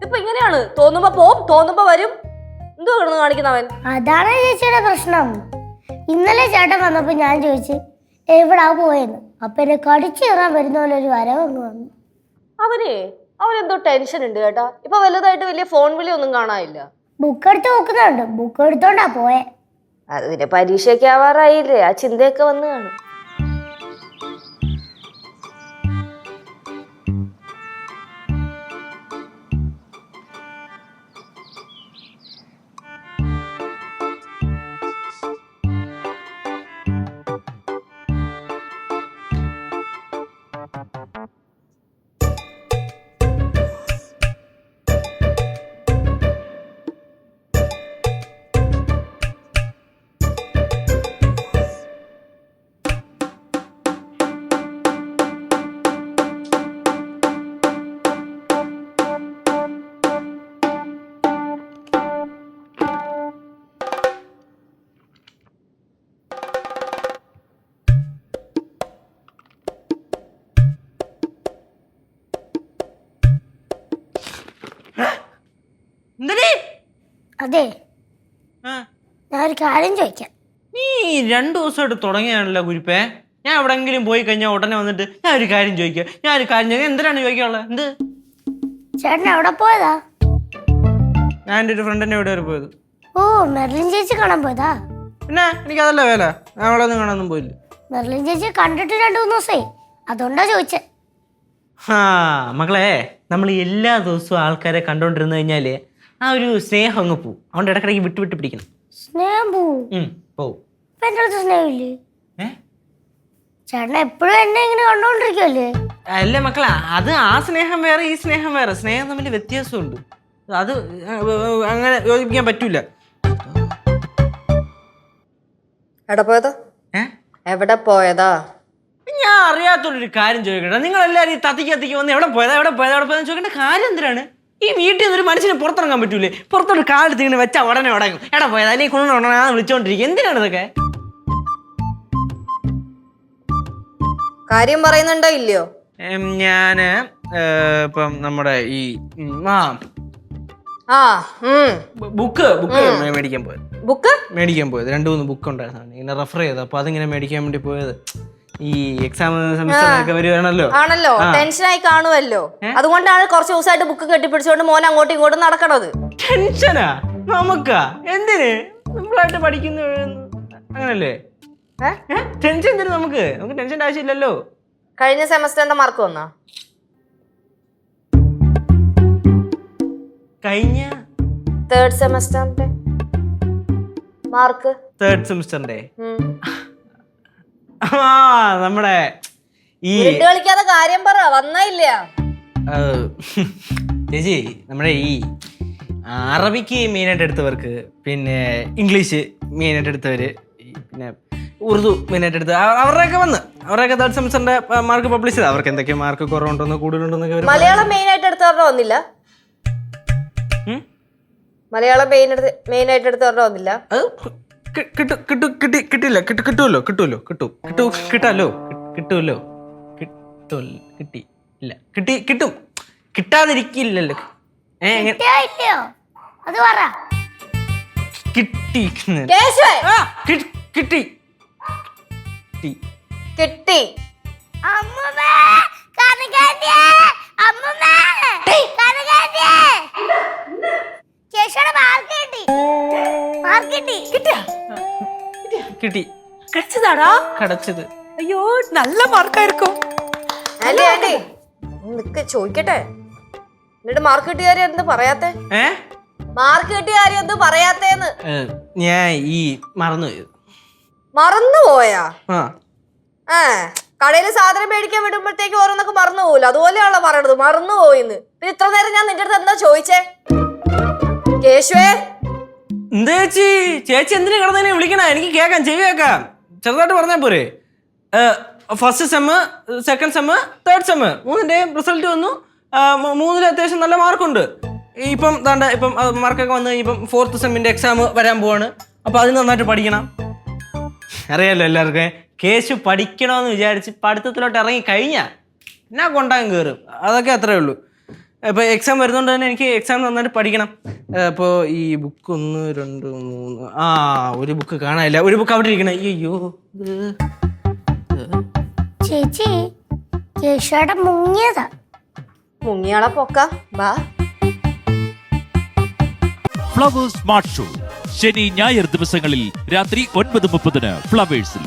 ഇതിപ്പോ ഇങ്ങനെയാണ്, തോന്നുമ്പോ പോവും, തോന്നുമ്പോ വരും. എന്തോ കിടന്ന് കാണിക്കുന്നവൻ. അതാണ് ചേച്ചിയുടെ പ്രശ്നം. ഇന്നലെ ചേട്ടൻ വന്നപ്പോ ഞാൻ ചോദിച്ചു എവിടാ പോയെന്ന്. അപ്പൊ എന്നെ കടിച്ചു കയറാൻ വരുന്ന പോലെ ഒരു വരവങ്ങ് വന്നു. അവനെന്തോ ടെൻഷൻ ഉണ്ട് കേട്ടാ. ഇപ്പൊ വലുതായിട്ട് വലിയ ഫോൺ വിളി ഒന്നും കാണാനില്ല. ബുക്ക് എടുത്ത് നോക്കുന്നുണ്ട്. ബുക്ക് എടുത്തോണ്ടാ പോയെ. അത് പിന്നെ പരീക്ഷയൊക്കെ ആവാറായില്ലേ, ആ ചിന്തയൊക്കെ വന്ന് കാണും. അതെ, ഞാൻ ഒരു കാര്യം ചോദിക്കാം. നീ 2 ദിവസമായിട്ട് തുടങ്ങിയാണല്ലോ കുരിപ്പേ. ഞാൻ എവിടെങ്കിലും പോയി കഴിഞ്ഞാൽ ഉടനെ വന്നിട്ട് ഞാൻ ഒരു കാര്യം ചോദിക്കാം, ഞാൻ ഒരു കാര്യം ചോദിക്കാം. എന്തിനാണ് ചോദിക്കാനുള്ളത്? എന്ത്? ചേട്ടൻ എവിടെ പോയതാ? ഞാൻ എൻ്റെ ഒരു ഫ്രണ്ടിന്റെ എവിടെ വരെ പോയത്. ഓ, മെർലിൻ ചേച്ചി കാണാൻ പോയതാ? പിന്നെ എനിക്കതല്ല വേല, ഞാൻ അവിടെ ഒന്നും കാണാനൊന്നും പോയില്ല. മെർലിൻ ചേച്ചി കണ്ടിട്ട് 2-3 ദിവസമായി, അതുകൊണ്ടാ ചോദിച്ചേ. ആ മക്കളെ, നമ്മൾ എല്ലാ ദിവസവും ആൾക്കാരെ കണ്ടോണ്ടിരുന്നു കഴിഞ്ഞാല് ആ ഒരു സ്നേഹം അങ്ങ് പോവും. അതുകൊണ്ട് ഇടക്കിടയ്ക്ക് വിട്ട് വിട്ട് പിടിക്കണം. സ്നേഹം പോവും? പോവും. എന്റെ അടുത്ത് സ്നേഹമില്ലേ? ചേട്ടൻ എപ്പോഴും എന്നെ ഇങ്ങനെ കണ്ടോണ്ടിരിക്കുവല്ലേ? അല്ല മക്കളെ, അത് ആ സ്നേഹം വേറെ ഈ സ്നേഹം വേറെ. സ്നേഹം തമ്മിൽ വ്യത്യാസമുണ്ട്. അത് അങ്ങനെ യോജിപ്പിക്കാൻ പറ്റൂല. എവിടെ പോയതാ? ഞാൻ അറിയാത്തൊരു കാര്യം ചോദിക്കട്ടെ. നിങ്ങൾ എല്ലാവരും ഈ തത്തിക്ക് വന്ന് എവിടെ പോയതാ ചോദിക്കേണ്ട കാര്യം എന്തിനാണ്? ഈ വീട്ടിൽ നിന്ന് ഒരു മനുഷ്യന് പുറത്തിറങ്ങാൻ പറ്റൂലേ? പുറത്തൊരു കാലെടുത്ത് ഇങ്ങനെ വെച്ചാൽ ഉടനെ ഉടങ്ങും. എവിടെ പോയതാ അല്ലെങ്കിൽ കൊണ്ടുടനാ വിളിച്ചോണ്ടിരിക്കും. എന്തിനാണ് ഇതൊക്കെ? കാര്യം പറയുന്നുണ്ടോ ഇല്ലയോ? ഞാന് ഇപ്പം നമ്മുടെ ഈ ബുക്ക് മേടിക്കാൻ പോയത്. ബുക്ക് മേടിക്കാൻ പോയത് 2-3 ബുക്ക് ഉണ്ടായിരുന്നു. ഇങ്ങനെ റെഫർ ചെയ്ത്, അപ്പൊ അതിങ്ങനെ മേടിക്കാൻ വേണ്ടി പോയത്. ഈ എക്സാം സെമിസ്റ്റർ ഒക്കെ വരുവാണല്ലോ. ആണല്ലോ, ടെൻഷനായി കാണുമല്ലോ. അതുകൊണ്ടാണ് കുറച്ച് ദിവസമായിട്ട് ബുക്ക് കെട്ടിപ്പിടിച്ചുകൊണ്ട് മോൻ അങ്ങോട്ടും ഇങ്ങോട്ടും നടക്കണത്. ടെൻഷനാ നമുക്കാ? എന്തിന്? സിമ്പിളായിട്ട് പഠിക്കുന്നു അങ്ങനല്ലേ? ടെൻഷൻ എന്തിനു? നമുക്ക് ടെൻഷന്റെ ആവശ്യമില്ലല്ലോ. കഴിഞ്ഞ സെമസ്റ്റർ എന്താ മാർക്ക് വന്നാ? കഴിഞ്ഞ തേർഡ് സെമസ്റ്ററിന്റെ മാർക്ക്? തേർഡ് സെമസ്റ്ററിന്റെ നമ്മുടെ ഈ കളിക്കാതെ കാര്യം പറ. വന്നില്ല ചേച്ചി, നമ്മുടെ ഈ അറബിക്ക് മെയിനായിട്ട് എടുത്തവർക്ക്, പിന്നെ ഇംഗ്ലീഷ് മെയിനായിട്ട് എടുത്തവര്, പിന്നെ ഉറുദു മെയിനായിട്ട് എടുത്ത് അവരുടെയൊക്കെ തേർഡ് സെമസ്റ്ററിന്റെ മാർക്ക് പബ്ലിഷ് ചെയ്ത് അവർക്ക് എന്തൊക്കെയോ മാർക്ക് കുറവുണ്ടോന്നോ കൂടുതലുണ്ടോന്നൊക്കെ. മലയാളം മെയിനായിട്ട് എടുത്തവരുടെ വന്നില്ല? മലയാളം മെയിനായിട്ട് എടുത്തവരുടെ വന്നില്ല? കിട്ടും. കിട്ടാതിരിക്കില്ലല്ലോ. കിട്ടി. കടച്ചത്. അയ്യോ, നല്ല മാർക്കായിരിക്കും. ചോദിക്കട്ടെ, എന്നിട്ട് മാർക്ക് കിട്ടിയ കാര്യം എന്ത് പറയാത്തെ? മാർക്ക് കിട്ടിയ കാര്യം എന്ത് പറയാത്തേന്ന്? ഞാൻ ഈ മറന്നുപോയാ? കടയിൽ സാധനം മേടിക്കാൻ വിടുമ്പോഴത്തേക്ക് ഓരോന്നൊക്കെ മറന്നു പോകില്ല, അതുപോലെയാണല്ലോ പറയണത്. മറന്നുപോയിന്ന്. പിന്നെ ഇത്ര നേരം ഞാൻ നിന്റെ അടുത്ത് എന്താ ചോദിച്ചേ? കേശുവേ, എന്താ ചേച്ചി എന്തിനാ കിടന്നതിനെ വിളിക്കണ? എനിക്ക് കേക്കാം, ചെവി കേക്കാം. ചെറുതായിട്ട് പറഞ്ഞാൽ പോരെ? First sem, second sem, third sem 3ന്റെയും റിസൾട്ട് വന്നു. 3ൽ അത്യാവശ്യം നല്ല മാർക്കുണ്ട്. ഇപ്പം മാർക്കൊക്കെ വന്ന് ഇപ്പം 4th സെമ്മിന്റെ എക്സാം വരാൻ പോവാണ്. അപ്പൊ അതിന് നന്നായിട്ട് പഠിക്കണം. അറിയാലോ എല്ലാവർക്കും. കേശു പഠിക്കണമെന്ന് വിചാരിച്ച് പഠിത്തത്തിലോട്ട് ഇറങ്ങി കഴിഞ്ഞാൽ എന്നാ കൊണ്ടാകും കയറും. അതൊക്കെ അത്രേ ഉള്ളൂ. ഇപ്പൊ എക്സാം വരുന്നോണ്ട് തന്നെ എനിക്ക് എക്സാം നന്നായിട്ട് പഠിക്കണം. ഇപ്പോ ഈ ബുക്ക് 1 2 3 ഒരു ബുക്ക് കാണാനില്ല. ഒരു ബുക്ക് അവിടെ ഇരിക്കണേ. അയ്യോ ചേച്ചി കേശുവേട്ടൻ മുങ്ങിയതാ. മുങ്ങിയാളെ പൊക്ക വാ. ഫ്ലവേഴ്സ് സ്മാർട്ട് ഷോ ശനി ഞായർ ദിവസങ്ങളിൽ രാത്രി 9:30 ഫ്ലവേഴ്സിൽ.